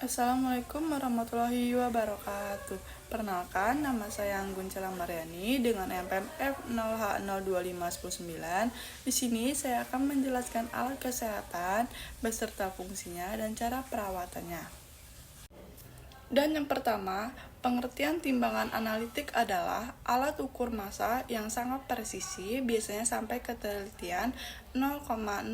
Assalamualaikum warahmatullahi wabarakatuh. Perkenalkan, nama saya Anggun Celang Mariani dengan NPM F0H02519. Di sini saya akan menjelaskan alat kesehatan beserta fungsinya dan cara perawatannya. Dan yang pertama, pengertian timbangan analitik adalah alat ukur massa yang sangat presisi, biasanya sampai ketelitian 0,001.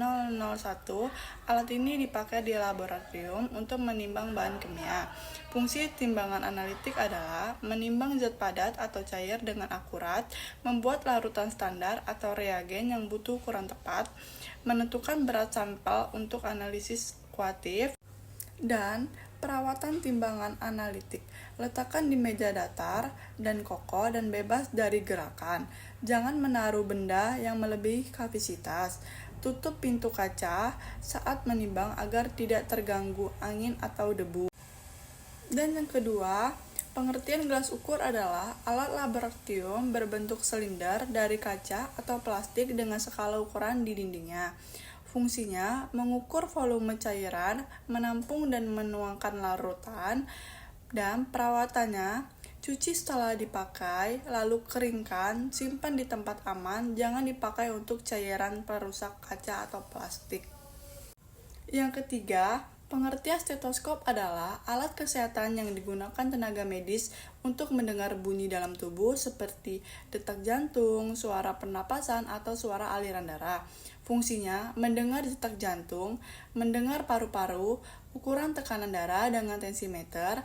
Alat ini dipakai di laboratorium untuk menimbang bahan kimia. Fungsi timbangan analitik adalah menimbang zat padat atau cair dengan akurat, membuat larutan standar atau reagen yang butuh ukuran tepat, menentukan berat sampel untuk analisis kuantitatif, dan perawatan timbangan analitik. Letakkan di meja datar dan kokoh dan bebas dari gerakan. Jangan menaruh benda yang melebihi kapasitas. Tutup pintu kaca saat menimbang agar tidak terganggu angin atau debu. Dan yang kedua, pengertian gelas ukur adalah alat laboratorium berbentuk silinder dari kaca atau plastik dengan skala ukuran di dindingnya. Fungsinya mengukur volume cairan, menampung dan menuangkan larutan, dan perawatannya cuci setelah dipakai, lalu keringkan, simpan di tempat aman, jangan dipakai untuk cairan perusak kaca atau plastik. Yang ketiga, pengertian stetoskop adalah alat kesehatan yang digunakan tenaga medis untuk mendengar bunyi dalam tubuh seperti detak jantung, suara pernapasan, atau suara aliran darah. Fungsinya mendengar detak jantung, mendengar paru-paru, ukuran tekanan darah dengan tensimeter,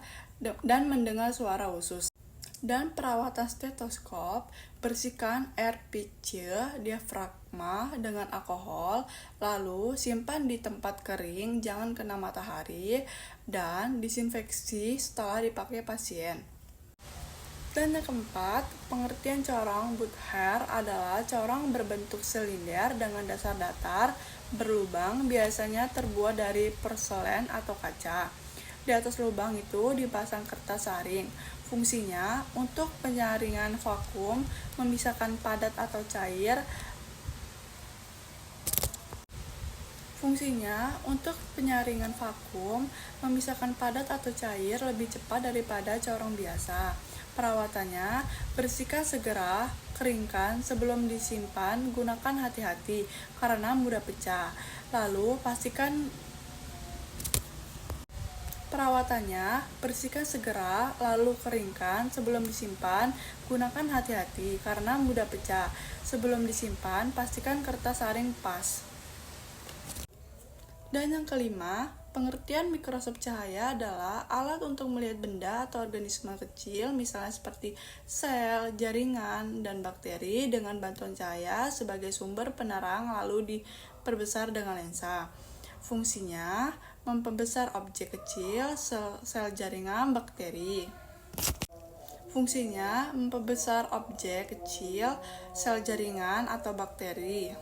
dan mendengar suara usus. Dan perawatan stetoskop, bersihkan air pice diafragma dengan alkohol, lalu simpan di tempat kering, jangan kena matahari, dan disinfeksi setelah dipakai pasien. Dan yang keempat, pengertian corong Buther adalah corong berbentuk silinder dengan dasar datar, berlubang, biasanya terbuat dari porselen atau kaca. Di atas lubang itu dipasang kertas saring. Fungsinya untuk penyaringan vakum, memisahkan padat atau cair. Memisahkan padat atau cair lebih cepat daripada corong biasa. Perawatannya, bersihkan segera, keringkan sebelum disimpan, gunakan hati-hati karena mudah pecah. Lalu Perawatannya, bersihkan segera, lalu keringkan sebelum disimpan, gunakan hati-hati karena mudah pecah. Sebelum disimpan, pastikan kertas saring pas. Dan yang kelima, pengertian mikroskop cahaya adalah alat untuk melihat benda atau organisme kecil, misalnya seperti sel, jaringan, dan bakteri dengan bantuan cahaya sebagai sumber penerang lalu diperbesar dengan lensa. Fungsinya memperbesar objek kecil, sel jaringan, bakteri. Atau bakteri.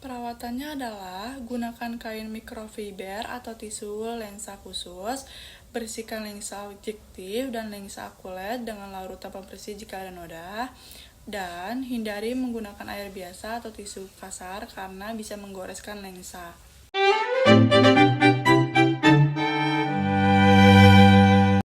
Perawatannya adalah gunakan kain mikrofiber atau tisu lensa khusus, bersihkan lensa objektif dan lensa akurat dengan larutan pembersih jika ada noda, dan hindari menggunakan air biasa atau tisu kasar karena bisa menggoreskan lensa.